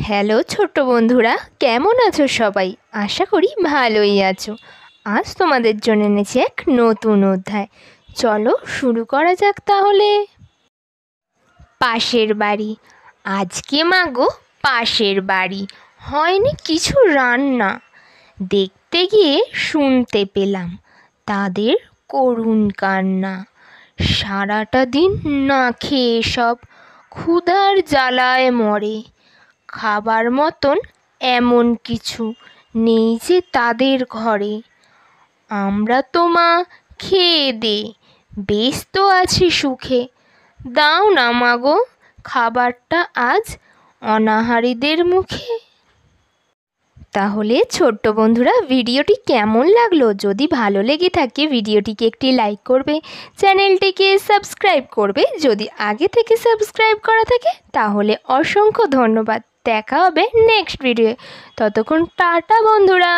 Hello ছোট্ট বন্ধুরা, কেমন আছো সবাই? আশা করি ভালোই আছো। আজ তোমাদের জন্য এনেছি এক নতুন অধ্যায়। চলো শুরু করা যাক তাহলে। পাশের বাড়ি। আজকে মাগো পাশের বাড়ি হয়নি কিছু রান্না। দেখতে গিয়ে শুনতে পেলাম তাদের করুণ কান্না। সারাটা দিন না খেয়ে সব ক্ষুধার জ্বালায় মরে। খাবার মতন এমন কিছু নেই যে তাদের ঘরে। আমরা তো মা খেয়ে দে ব্যস্ত আছি সুখে। দাও না মাগো খাবারটা আজ অনাহারীদের মুখে। তাহলে ছোট্ট বন্ধুরা, ভিডিওটি কেমন লাগলো? যদি ভালো লেগে থাকে ভিডিওটিকে একটি লাইক করবে, চ্যানেলটিকে সাবস্ক্রাইব করবে। যদি আগে থেকে সাবস্ক্রাইব করা থাকে তাহলে অসংখ্য ধন্যবাদ। দেখা হবে নেক্সট ভিডিও। ততক্ষণ টাটা বন্ধুরা।